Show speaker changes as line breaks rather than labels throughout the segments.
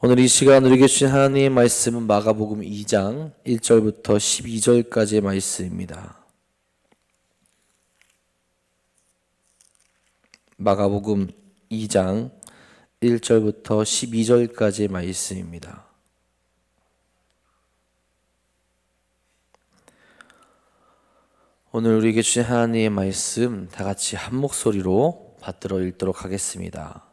오늘 이 시간 우리에게 주신 하나님의 말씀은 마가복음 2장 1절부터 12절까지의 말씀입니다. 마가복음 2장 1절부터 12절까지의 말씀입니다. 오늘 우리에게 주신 하나님의 말씀 다 같이 한 목소리로 받들어 읽도록 하겠습니다.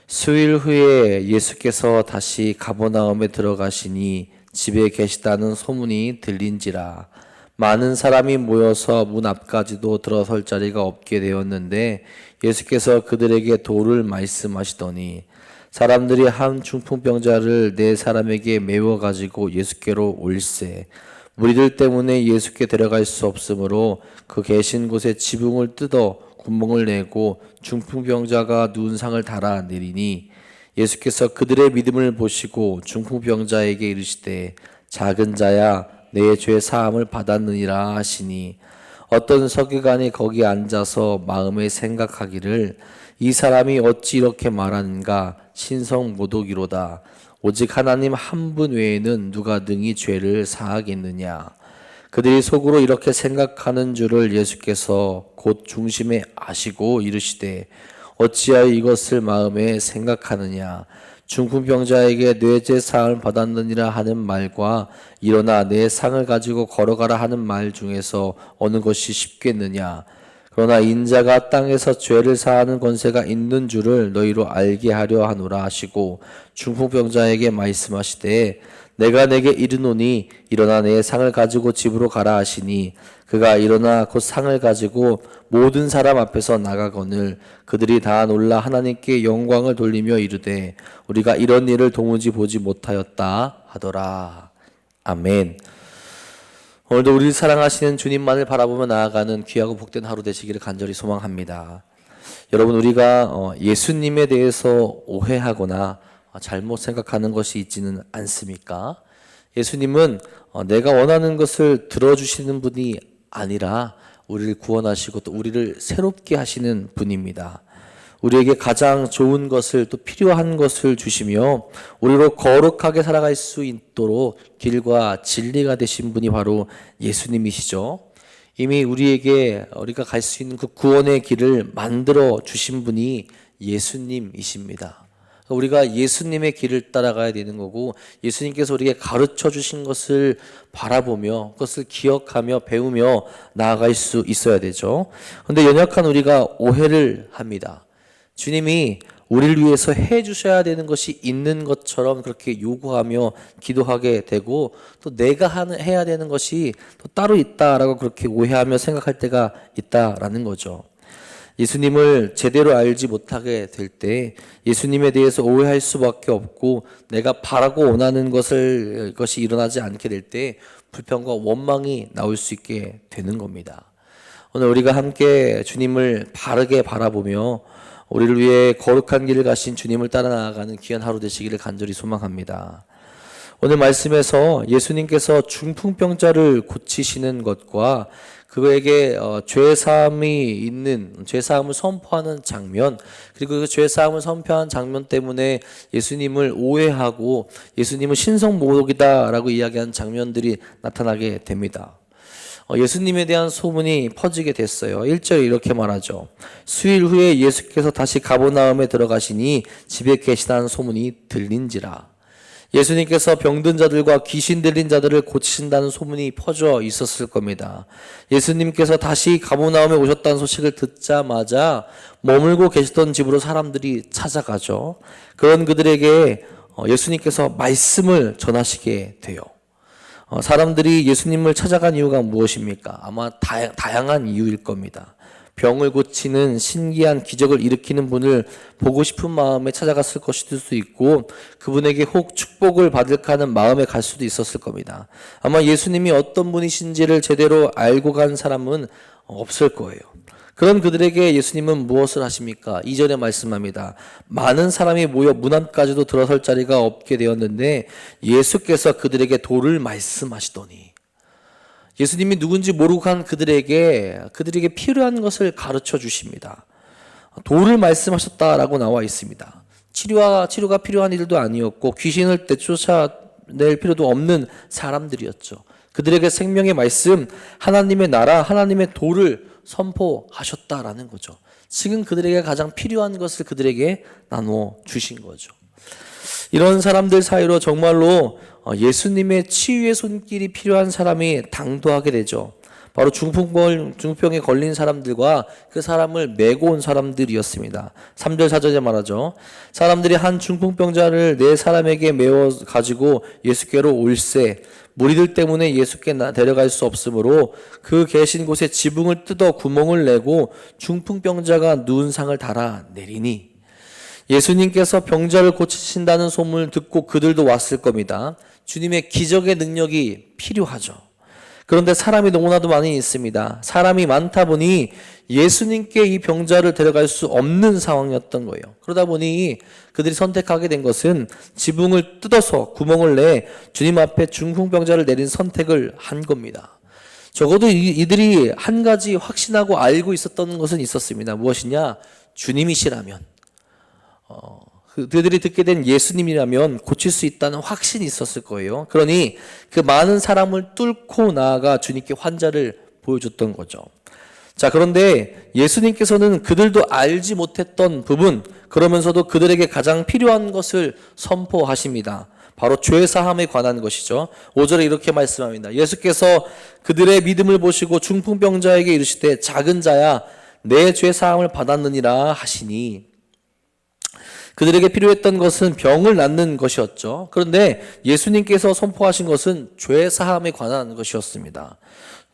수일 후에 예수께서 다시 가버나움에 들어가시니 집에 계시다는 소문이 들린지라 많은 사람이 모여서 문 앞까지도 들어설 자리가 없게 되었는데 예수께서 그들에게 도를 말씀하시더니 사람들이 한 중풍병자를 네 사람에게 메워 가지고 예수께로 올세 무리들 때문에 예수께 데려갈 수 없으므로 그 계신 곳에 지붕을 뜯어 구멍을 내고 중풍병자가 누운 상을 달아 내리니 예수께서 그들의 믿음을 보시고 중풍병자에게 이르시되 작은 자야 내 죄 사함을 받았느니라 하시니 어떤 서기관이 거기 앉아서 마음에 생각하기를 이 사람이 어찌 이렇게 말하는가 신성 모독이로다 오직 하나님 한 분 외에는 누가 능히 죄를 사하겠느냐. 그들이 속으로 이렇게 생각하는 줄을 예수께서 곧 중심에 아시고 이르시되 어찌하여 이것을 마음에 생각하느냐. 중풍병자에게 뇌죄 사함을 받았느니라 하는 말과 일어나 내 상을 가지고 걸어가라 하는 말 중에서 어느 것이 쉽겠느냐. 그러나 인자가 땅에서 죄를 사하는 권세가 있는 줄을 너희로 알게 하려 하노라 하시고 중풍병자에게 말씀하시되 내가 내게 이르노니 일어나 내 상을 가지고 집으로 가라 하시니 그가 일어나 곧 상을 가지고 모든 사람 앞에서 나가거늘 그들이 다 놀라 하나님께 영광을 돌리며 이르되 우리가 이런 일을 도무지 보지 못하였다 하더라. 아멘. 오늘도 우리를 사랑하시는 주님만을 바라보며 나아가는 귀하고 복된 하루 되시기를 간절히 소망합니다. 여러분, 우리가 예수님에 대해서 오해하거나 잘못 생각하는 것이 있지는 않습니까? 예수님은 내가 원하는 것을 들어주시는 분이 아니라 우리를 구원하시고 또 우리를 새롭게 하시는 분입니다. 우리에게 가장 좋은 것을 또 필요한 것을 주시며 우리로 거룩하게 살아갈 수 있도록 길과 진리가 되신 분이 바로 예수님이시죠. 이미 우리가 갈 수 있는 그 구원의 길을 만들어 주신 분이 예수님이십니다. 우리가 예수님의 길을 따라가야 되는 거고 예수님께서 우리에게 가르쳐 주신 것을 바라보며 그것을 기억하며 배우며 나아갈 수 있어야 되죠. 그런데 연약한 우리가 오해를 합니다. 주님이 우리를 위해서 해 주셔야 되는 것이 있는 것처럼 그렇게 요구하며 기도하게 되고 또 내가 해야 되는 것이 또 따로 있다라고 그렇게 오해하며 생각할 때가 있다라는 거죠. 예수님을 제대로 알지 못하게 될 때 예수님에 대해서 오해할 수밖에 없고 내가 바라고 원하는 것이 일어나지 않게 될 때 불평과 원망이 나올 수 있게 되는 겁니다. 오늘 우리가 함께 주님을 바르게 바라보며 우리를 위해 거룩한 길을 가신 주님을 따라 나아가는 귀한 하루 되시기를 간절히 소망합니다. 오늘 말씀에서 예수님께서 중풍병자를 고치시는 것과 그에게 죄사함을 선포하는 장면, 그리고 그 죄사함을 선포한 장면 때문에 예수님을 오해하고 예수님은 신성모독이다라고 이야기하는 장면들이 나타나게 됩니다. 예수님에 대한 소문이 퍼지게 됐어요. 1절에 이렇게 말하죠. 수일 후에 예수께서 다시 가버나움에 들어가시니 집에 계시다는 소문이 들린지라. 예수님께서 병든 자들과 귀신 들린 자들을 고치신다는 소문이 퍼져 있었을 겁니다. 예수님께서 다시 가버나움에 오셨다는 소식을 듣자마자 머물고 계시던 집으로 사람들이 찾아가죠. 그런 그들에게 예수님께서 말씀을 전하시게 돼요. 사람들이 예수님을 찾아간 이유가 무엇입니까? 아마 다양한 이유일 겁니다. 병을 고치는 신기한 기적을 일으키는 분을 보고 싶은 마음에 찾아갔을 것일 수도 있고 그분에게 혹 축복을 받을까 하는 마음에 갈 수도 있었을 겁니다. 아마 예수님이 어떤 분이신지를 제대로 알고 간 사람은 없을 거예요. 그런 그들에게 예수님은 무엇을 하십니까? 2절에 말씀합니다. 많은 사람이 모여 문 앞까지도 들어설 자리가 없게 되었는데 예수께서 그들에게 도를 말씀하시더니 예수님이 누군지 모르고 간 그들에게 필요한 것을 가르쳐 주십니다. 도를 말씀하셨다라고 나와 있습니다. 치료가 필요한 일도 아니었고 귀신을 내쫓아낼 필요도 없는 사람들이었죠. 그들에게 생명의 말씀, 하나님의 나라, 하나님의 도를 선포하셨다라는 거죠. 지금 그들에게 가장 필요한 것을 그들에게 나눠 주신 거죠. 이런 사람들 사이로 정말로 예수님의 치유의 손길이 필요한 사람이 당도하게 되죠. 바로 중풍병에 걸린 사람들과 그 사람을 메고 온 사람들이었습니다. 3절 4절에 말하죠. 사람들이 한 중풍병자를 네 사람에게 메워 가지고 예수께로 올세 무리들 때문에 예수께 데려갈 수 없으므로 그 계신 곳에 지붕을 뜯어 구멍을 내고 중풍병자가 누운 상을 달아 내리니 예수님께서 병자를 고치신다는 소문을 듣고 그들도 왔을 겁니다. 주님의 기적의 능력이 필요하죠. 그런데 사람이 너무나도 많이 있습니다. 사람이 많다 보니 예수님께 이 병자를 데려갈 수 없는 상황이었던 거예요. 그러다 보니 그들이 선택하게 된 것은 지붕을 뜯어서 구멍을 내 주님 앞에 중풍병자를 내린 선택을 한 겁니다. 적어도 이들이 한 가지 확신하고 알고 있었던 것은 있었습니다. 무엇이냐? 주님이시라면 그들이 듣게 된 예수님이라면 고칠 수 있다는 확신이 있었을 거예요. 그러니 그 많은 사람을 뚫고 나아가 주님께 환자를 보여줬던 거죠. 자, 그런데 예수님께서는 그들도 알지 못했던 부분, 그러면서도 그들에게 가장 필요한 것을 선포하십니다. 바로 죄사함에 관한 것이죠. 5절에 이렇게 말씀합니다. 예수께서 그들의 믿음을 보시고 중풍병자에게 이르시되 작은 자야 내 죄사함을 받았느니라 하시니 그들에게 필요했던 것은 병을 낫는 것이었죠. 그런데 예수님께서 선포하신 것은 죄사함에 관한 것이었습니다.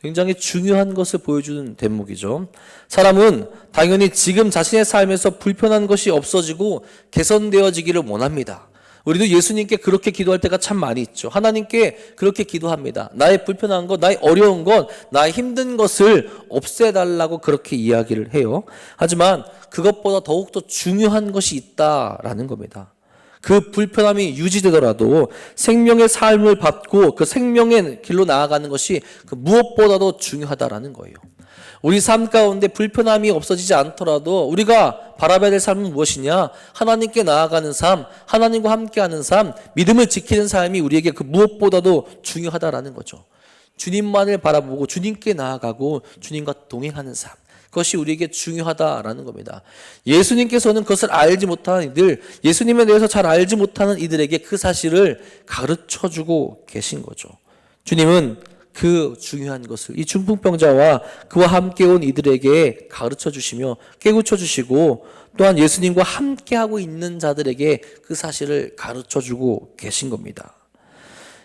굉장히 중요한 것을 보여주는 대목이죠. 사람은 당연히 지금 자신의 삶에서 불편한 것이 없어지고 개선되어지기를 원합니다. 우리도 예수님께 그렇게 기도할 때가 참 많이 있죠. 하나님께 그렇게 기도합니다. 나의 불편한 것, 나의 어려운 것, 나의 힘든 것을 없애달라고 그렇게 이야기를 해요. 하지만 그것보다 더욱더 중요한 것이 있다라는 겁니다. 그 불편함이 유지되더라도 생명의 삶을 받고 그 생명의 길로 나아가는 것이 그 무엇보다도 중요하다라는 거예요. 우리 삶 가운데 불편함이 없어지지 않더라도 우리가 바라봐야 될 삶은 무엇이냐? 하나님께 나아가는 삶, 하나님과 함께하는 삶, 믿음을 지키는 삶이 우리에게 그 무엇보다도 중요하다라는 거죠. 주님만을 바라보고 주님께 나아가고 주님과 동행하는 삶, 그것이 우리에게 중요하다라는 겁니다. 예수님께서는 그것을 알지 못하는 이들, 예수님에 대해서 잘 알지 못하는 이들에게 그 사실을 가르쳐주고 계신 거죠. 주님은 그 중요한 것을 이 중풍병자와 그와 함께 온 이들에게 가르쳐 주시며 깨우쳐 주시고 또한 예수님과 함께하고 있는 자들에게 그 사실을 가르쳐 주고 계신 겁니다.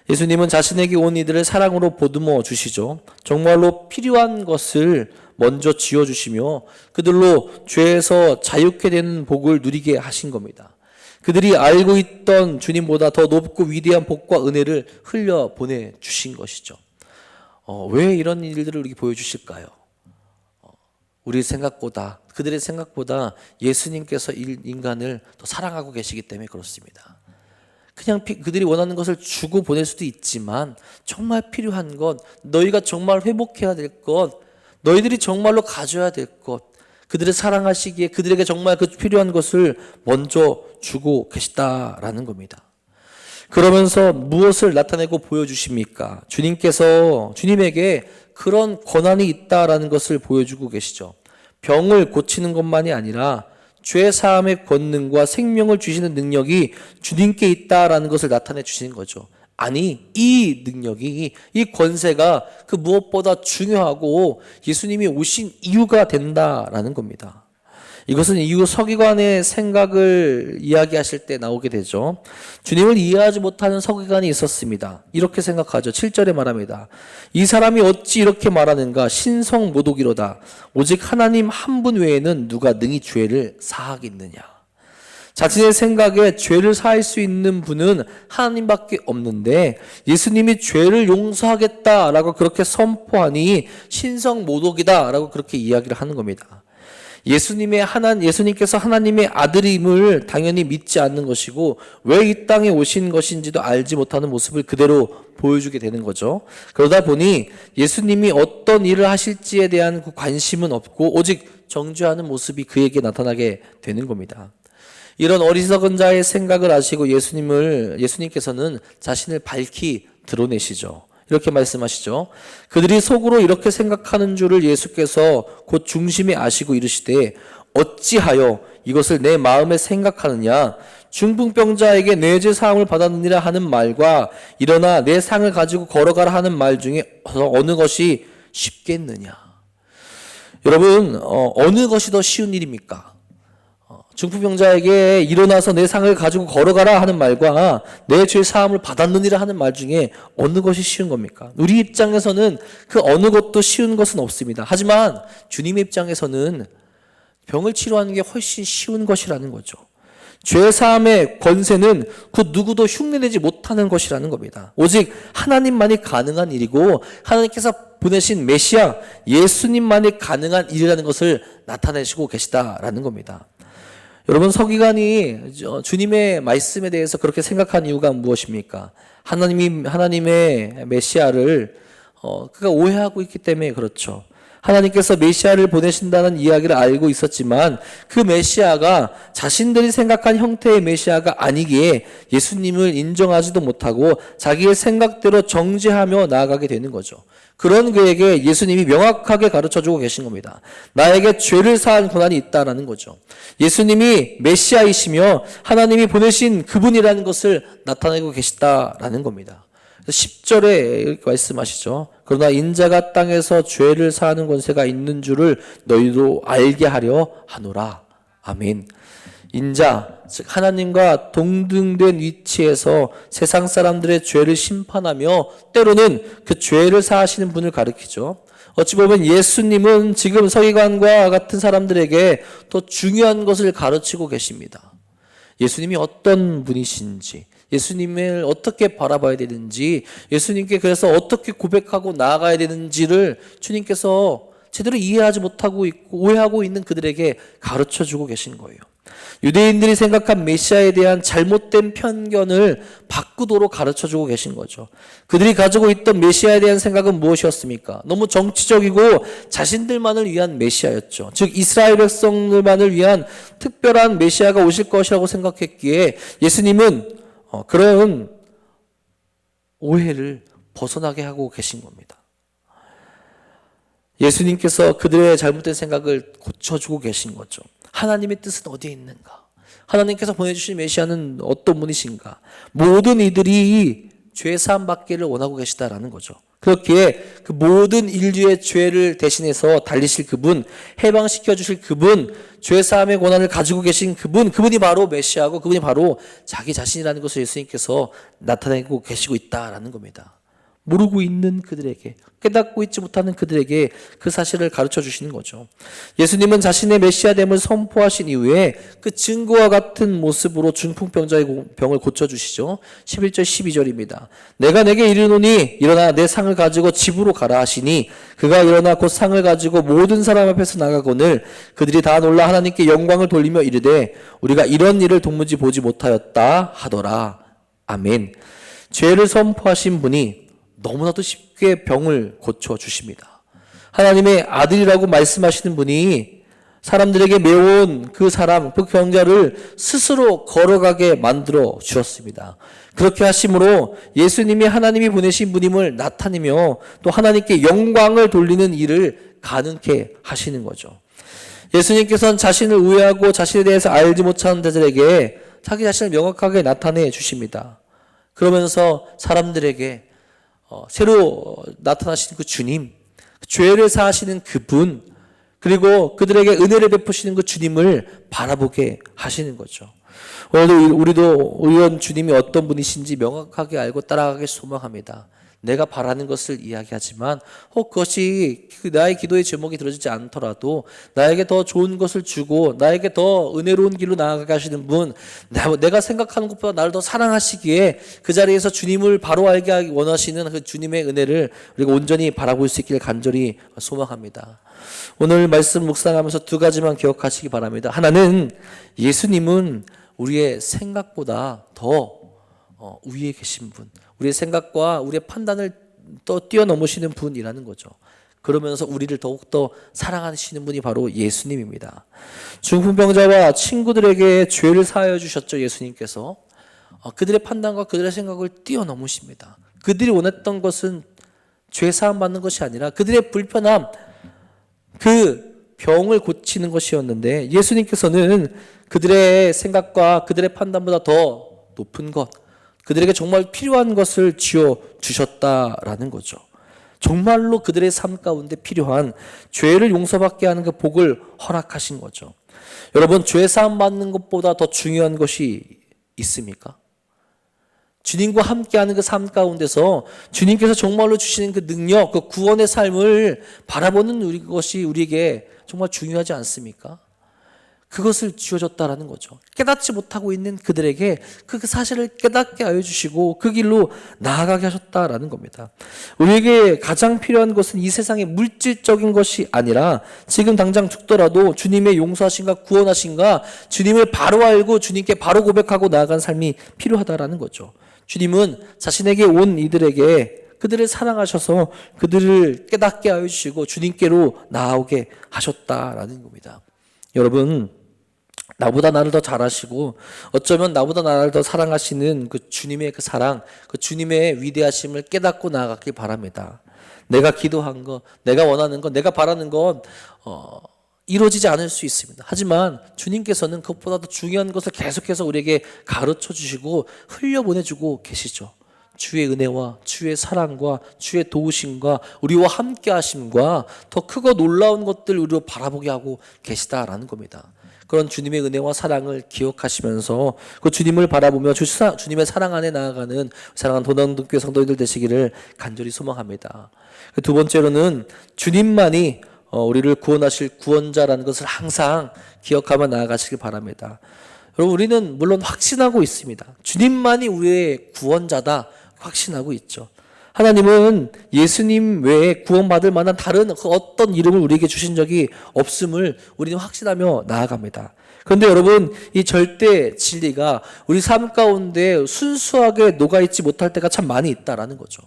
예수님은 자신에게 온 이들을 사랑으로 보듬어 주시죠. 정말로 필요한 것을 먼저 지어주시며 그들로 죄에서 자유케 되는 복을 누리게 하신 겁니다. 그들이 알고 있던 주님보다 더 높고 위대한 복과 은혜를 흘려 보내주신 것이죠. 왜 이런 일들을 우리에게 보여주실까요? 우리 생각보다, 그들의 생각보다 예수님께서 인간을 더 사랑하고 계시기 때문에 그렇습니다. 그냥 그들이 원하는 것을 주고 보낼 수도 있지만 정말 필요한 것, 너희가 정말 회복해야 될 것, 너희들이 정말로 가져야 될 것, 그들을 사랑하시기에 그들에게 정말 그 필요한 것을 먼저 주고 계시다라는 겁니다. 그러면서 무엇을 나타내고 보여주십니까? 주님에게 그런 권한이 있다라는 것을 보여주고 계시죠. 병을 고치는 것만이 아니라 죄 사함의 권능과 생명을 주시는 능력이 주님께 있다라는 것을 나타내 주시는 거죠. 아니, 이 능력이, 이 권세가 그 무엇보다 중요하고 예수님이 오신 이유가 된다라는 겁니다. 이것은 이후 서기관의 생각을 이야기하실 때 나오게 되죠. 주님을 이해하지 못하는 서기관이 있었습니다. 이렇게 생각하죠. 7절에 말합니다. 이 사람이 어찌 이렇게 말하는가? 신성모독이로다. 오직 하나님 한 분 외에는 누가 능히 죄를 사하겠느냐. 자신의 생각에 죄를 사할 수 있는 분은 하나님밖에 없는데 예수님이 죄를 용서하겠다라고 그렇게 선포하니 신성모독이다라고 그렇게 이야기를 하는 겁니다. 예수님께서 하나님의 아들임을 당연히 믿지 않는 것이고 왜 이 땅에 오신 것인지도 알지 못하는 모습을 그대로 보여주게 되는 거죠. 그러다 보니 예수님이 어떤 일을 하실지에 대한 관심은 없고 오직 정죄하는 모습이 그에게 나타나게 되는 겁니다. 이런 어리석은 자의 생각을 아시고 예수님께서는 자신을 밝히 드러내시죠. 이렇게 말씀하시죠. 그들이 속으로 이렇게 생각하는 줄을 예수께서 곧 중심에 아시고 이르시되 어찌하여 이것을 내 마음에 생각하느냐. 중풍병자에게 뇌죄 사함을 받았느니라 하는 말과 일어나 내 상을 가지고 걸어가라 하는 말 중에 어느 것이 쉽겠느냐. 여러분, 어느 것이 더 쉬운 일입니까? 중풍병자에게 일어나서 내 상을 가지고 걸어가라 하는 말과 내 죄 사함을 받았느니라 하는 말 중에 어느 것이 쉬운 겁니까? 우리 입장에서는 그 어느 것도 쉬운 것은 없습니다. 하지만 주님의 입장에서는 병을 치료하는 게 훨씬 쉬운 것이라는 거죠. 죄 사함의 권세는 그 누구도 흉내내지 못하는 것이라는 겁니다. 오직 하나님만이 가능한 일이고 하나님께서 보내신 메시아 예수님만이 가능한 일이라는 것을 나타내시고 계시다라는 겁니다. 여러분, 서기관이 주님의 말씀에 대해서 그렇게 생각한 이유가 무엇입니까? 하나님의 메시아를 그가 오해하고 있기 때문에 그렇죠. 하나님께서 메시아를 보내신다는 이야기를 알고 있었지만 그 메시아가 자신들이 생각한 형태의 메시아가 아니기에 예수님을 인정하지도 못하고 자기의 생각대로 정죄하며 나아가게 되는 거죠. 그런 그에게 예수님이 명확하게 가르쳐주고 계신 겁니다. 나에게 죄를 사한 권한이 있다라는 거죠. 예수님이 메시아이시며 하나님이 보내신 그분이라는 것을 나타내고 계시다라는 겁니다. 10절에 이렇게 말씀하시죠. 그러나 인자가 땅에서 죄를 사하는 권세가 있는 줄을 너희도 알게 하려 하노라. 아멘. 인자, 즉 하나님과 동등된 위치에서 세상 사람들의 죄를 심판하며 때로는 그 죄를 사하시는 분을 가리키죠. 어찌 보면 예수님은 지금 서기관과 같은 사람들에게 더 중요한 것을 가르치고 계십니다. 예수님이 어떤 분이신지, 예수님을 어떻게 바라봐야 되는지, 예수님께 그래서 어떻게 고백하고 나아가야 되는지를 주님께서 제대로 이해하지 못하고 있고 오해하고 있는 그들에게 가르쳐주고 계신 거예요. 유대인들이 생각한 메시아에 대한 잘못된 편견을 바꾸도록 가르쳐주고 계신 거죠. 그들이 가지고 있던 메시아에 대한 생각은 무엇이었습니까? 너무 정치적이고 자신들만을 위한 메시아였죠. 즉 이스라엘 백성들만을 위한 특별한 메시아가 오실 것이라고 생각했기에 예수님은 그런 오해를 벗어나게 하고 계신 겁니다. 예수님께서 그들의 잘못된 생각을 고쳐주고 계신 거죠. 하나님의 뜻은 어디에 있는가? 하나님께서 보내주신 메시아는 어떤 분이신가? 모든 이들이 죄 사함 받기를 원하고 계시다라는 거죠. 그렇기에 그 모든 인류의 죄를 대신해서 달리실 그분, 해방시켜 주실 그분, 죄 사함의 권한을 가지고 계신 그분이 바로 메시아고 그분이 바로 자기 자신이라는 것을 예수님께서 나타내고 계시고 있다라는 겁니다. 모르고 있는 그들에게, 깨닫고 있지 못하는 그들에게 그 사실을 가르쳐 주시는 거죠. 예수님은 자신의 메시아됨을 선포하신 이후에 그 증거와 같은 모습으로 중풍병자의 병을 고쳐주시죠. 11절 12절입니다. 내가 내게 이르노니 일어나 내 상을 가지고 집으로 가라 하시니 그가 일어나 곧 상을 가지고 모든 사람 앞에서 나가거늘 그들이 다 놀라 하나님께 영광을 돌리며 이르되 우리가 이런 일을 도무지 보지 못하였다 하더라. 아멘. 죄를 선포하신 분이 너무나도 쉽게 병을 고쳐주십니다. 하나님의 아들이라고 말씀하시는 분이 사람들에게 메워온 그 사람, 그 병자를 스스로 걸어가게 만들어 주었습니다. 그렇게 하심으로 예수님이 하나님이 보내신 분임을 나타내며 또 하나님께 영광을 돌리는 일을 가능케 하시는 거죠. 예수님께서는 자신을 우회하고 자신에 대해서 알지 못하는 자들에게 자기 자신을 명확하게 나타내 주십니다. 그러면서 사람들에게 새로 나타나시는 그 주님, 죄를 사하시는 그분, 그리고 그들에게 은혜를 베푸시는 그 주님을 바라보게 하시는 거죠. 오늘도 우리도 이런 주님이 어떤 분이신지 명확하게 알고 따라가길 소망합니다. 내가 바라는 것을 이야기하지만 그것이 나의 기도의 제목이 들어지지 않더라도 나에게 더 좋은 것을 주고 나에게 더 은혜로운 길로 나아가게 하시는 분, 내가 생각하는 것보다 나를 더 사랑하시기에 그 자리에서 주님을 바로 알게 하기 원하시는 그 주님의 은혜를 우리가 온전히 바라볼 수 있기를 간절히 소망합니다. 오늘 말씀 묵상하면서 두 가지만 기억하시기 바랍니다. 하나는 예수님은 우리의 생각보다 더 위에 계신 분, 우리의 생각과 우리의 판단을 또 뛰어넘으시는 분이라는 거죠. 그러면서 우리를 더욱더 사랑하시는 분이 바로 예수님입니다. 중풍병자와 친구들에게 죄를 사하여 주셨죠. 예수님께서 그들의 판단과 그들의 생각을 뛰어넘으십니다. 그들이 원했던 것은 죄 사함 받는 것이 아니라 그들의 불편함, 그 병을 고치는 것이었는데, 예수님께서는 그들의 생각과 그들의 판단보다 더 높은 것, 그들에게 정말 필요한 것을 지어 주셨다라는 거죠. 정말로 그들의 삶 가운데 필요한 죄를 용서받게 하는 그 복을 허락하신 거죠. 여러분, 죄 사함 받는 것보다 더 중요한 것이 있습니까? 주님과 함께하는 그 삶 가운데서 주님께서 정말로 주시는 그 능력, 그 구원의 삶을 바라보는 것이 우리에게 정말 중요하지 않습니까? 그것을 지어줬다라는 거죠. 깨닫지 못하고 있는 그들에게 그 사실을 깨닫게 하여 주시고 그 길로 나아가게 하셨다라는 겁니다. 우리에게 가장 필요한 것은 이 세상의 물질적인 것이 아니라 지금 당장 죽더라도 주님의 용서하신가 구원하신가 주님을 바로 알고 주님께 바로 고백하고 나아간 삶이 필요하다라는 거죠. 주님은 자신에게 온 이들에게 그들을 사랑하셔서 그들을 깨닫게 하여 주시고 주님께로 나아오게 하셨다라는 겁니다. 여러분, 나보다 나를 더 잘 아시고 어쩌면 나보다 나를 더 사랑하시는 그 주님의 그 사랑, 그 주님의 위대하심을 깨닫고 나아가길 바랍니다. 내가 기도한 것, 내가 원하는 것, 내가 바라는 것 이루어지지 않을 수 있습니다. 하지만 주님께서는 그것보다 더 중요한 것을 계속해서 우리에게 가르쳐 주시고 흘려보내주고 계시죠. 주의 은혜와 주의 사랑과 주의 도우심과 우리와 함께 하심과 더 크고 놀라운 것들 우리로 바라보게 하고 계시다라는 겁니다. 그런 주님의 은혜와 사랑을 기억하시면서 그 주님을 바라보며 주님의 사랑 안에 나아가는 사랑하는 도난동교회 성도님들 되시기를 간절히 소망합니다. 두 번째로는 주님만이 우리를 구원하실 구원자라는 것을 항상 기억하며 나아가시길 바랍니다. 여러분, 우리는 물론 확신하고 있습니다. 주님만이 우리의 구원자다 확신하고 있죠. 하나님은 예수님 외에 구원받을 만한 다른 그 어떤 이름을 우리에게 주신 적이 없음을 우리는 확신하며 나아갑니다. 그런데 여러분, 이 절대 진리가 우리 삶 가운데 순수하게 녹아있지 못할 때가 참 많이 있다라는 거죠.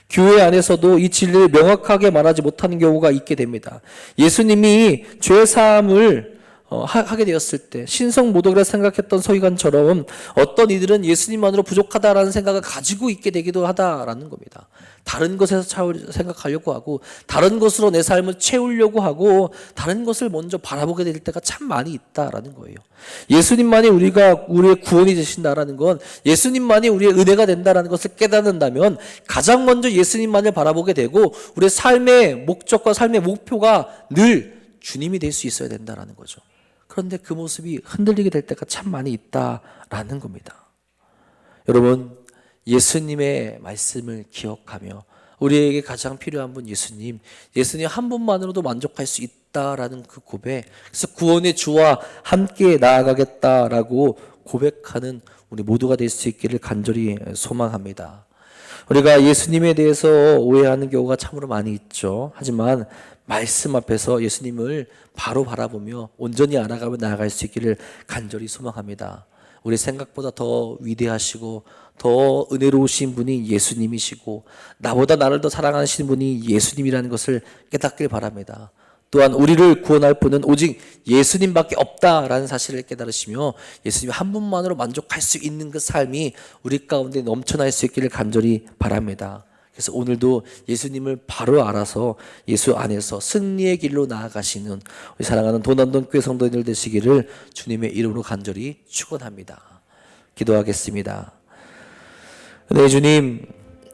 교회 안에서도 이 진리를 명확하게 말하지 못하는 경우가 있게 됩니다. 예수님이 죄 사함을 하게 되었을 때 신성모독이라 생각했던 서기관처럼 어떤 이들은 예수님만으로 부족하다라는 생각을 가지고 있게 되기도 하다라는 겁니다. 다른 것에서 생각하려고 하고 다른 것으로 내 삶을 채우려고 하고 다른 것을 먼저 바라보게 될 때가 참 많이 있다라는 거예요. 예수님만이 우리의 구원이 되신다라는 건, 예수님만이 우리의 은혜가 된다라는 것을 깨닫는다면 가장 먼저 예수님만을 바라보게 되고 우리의 삶의 목적과 삶의 목표가 늘 주님이 될 수 있어야 된다라는 거죠. 그런데 그 모습이 흔들리게 될 때가 참 많이 있다라는 겁니다. 여러분, 예수님의 말씀을 기억하며 우리에게 가장 필요한 분 예수님 한 분만으로도 만족할 수 있다라는 그 고백, 그래서 구원의 주와 함께 나아가겠다라고 고백하는 우리 모두가 될 수 있기를 간절히 소망합니다. 우리가 예수님에 대해서 오해하는 경우가 참으로 많이 있죠. 하지만 말씀 앞에서 예수님을 바로 바라보며 온전히 알아가며 나아갈 수 있기를 간절히 소망합니다. 우리 생각보다 더 위대하시고 더 은혜로우신 분이 예수님이시고 나보다 나를 더 사랑하시는 분이 예수님이라는 것을 깨닫길 바랍니다. 또한 우리를 구원할 분은 오직 예수님밖에 없다라는 사실을 깨달으시며 예수님 한 분만으로 만족할 수 있는 그 삶이 우리 가운데 넘쳐날 수 있기를 간절히 바랍니다. 그래서 오늘도 예수님을 바로 알아서 예수 안에서 승리의 길로 나아가시는 우리 사랑하는 도난동교회 성도님들 되시기를 주님의 이름으로 간절히 축원합니다. 기도하겠습니다. 네, 주님,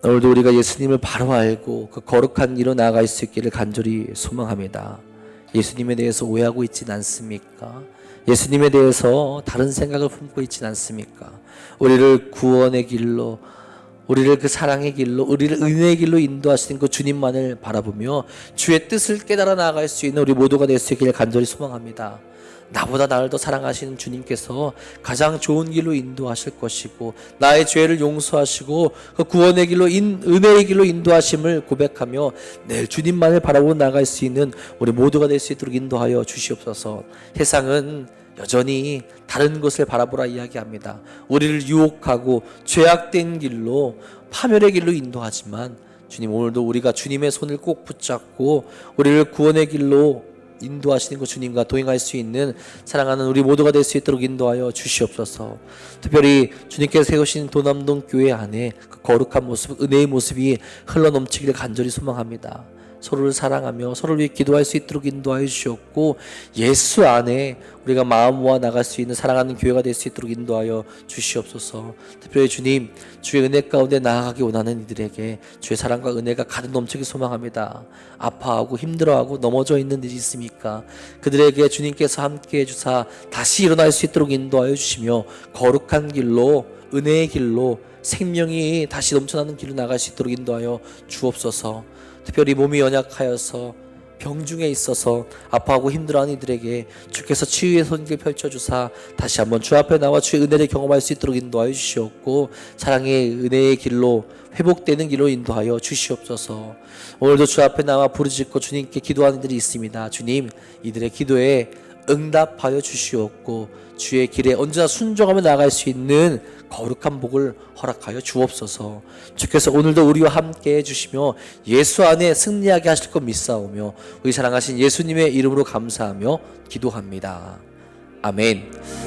오늘도 우리가 예수님을 바로 알고 그 거룩한 길로 나아갈 수 있기를 간절히 소망합니다. 예수님에 대해서 오해하고 있진 않습니까? 예수님에 대해서 다른 생각을 품고 있진 않습니까? 우리를 구원의 길로, 우리를 그 사랑의 길로, 우리를 은혜의 길로 인도하시는 그 주님만을 바라보며 주의 뜻을 깨달아 나아갈 수 있는 우리 모두가 될 수 있기를 간절히 소망합니다. 나보다 나를 더 사랑하시는 주님께서 가장 좋은 길로 인도하실 것이고 나의 죄를 용서하시고 그 구원의 길로 은혜의 길로 인도하심을 고백하며 늘 주님만을 바라보고 나아갈 수 있는 우리 모두가 될 수 있도록 인도하여 주시옵소서. 세상은 여전히 다른 것을 바라보라 이야기합니다. 우리를 유혹하고 죄악된 길로 파멸의 길로 인도하지만 주님, 오늘도 우리가 주님의 손을 꼭 붙잡고 우리를 구원의 길로 인도하시는 그 주님과 동행할 수 있는 사랑하는 우리 모두가 될 수 있도록 인도하여 주시옵소서. 특별히 주님께서 세우신 도남동 교회 안에 그 거룩한 모습, 은혜의 모습이 흘러넘치기를 간절히 소망합니다. 서로를 사랑하며 서로를 위해 기도할 수 있도록 인도하여 주시옵고, 예수 안에 우리가 마음 모아 나갈 수 있는 사랑하는 교회가 될 수 있도록 인도하여 주시옵소서. 특별히 주님, 주의 은혜 가운데 나아가기 원하는 이들에게 주의 사랑과 은혜가 가득 넘치기 소망합니다. 아파하고 힘들어하고 넘어져 있는 일이 있습니까? 그들에게 주님께서 함께해 주사 다시 일어날 수 있도록 인도하여 주시며, 거룩한 길로, 은혜의 길로, 생명이 다시 넘쳐나는 길로 나갈 수 있도록 인도하여 주옵소서. 특별히 몸이 연약하여서 병중에 있어서 아파하고 힘들어하는 이들에게 주께서 치유의 손길 펼쳐주사 다시 한번 주 앞에 나와 주의 은혜를 경험할 수 있도록 인도하여 주시옵고, 사랑의 은혜의 길로, 회복되는 길로 인도하여 주시옵소서. 오늘도 주 앞에 나와 부르짖고 주님께 기도하는 이들이 있습니다. 주님, 이들의 기도에 응답하여 주시옵고, 주의 길에 언제나 순종하며 나아갈 수 있는 거룩한 복을 허락하여 주옵소서. 주께서 오늘도 우리와 함께 해주시며 예수 안에 승리하게 하실 것 믿사오며 우리 사랑하신 예수님의 이름으로 감사하며 기도합니다. 아멘.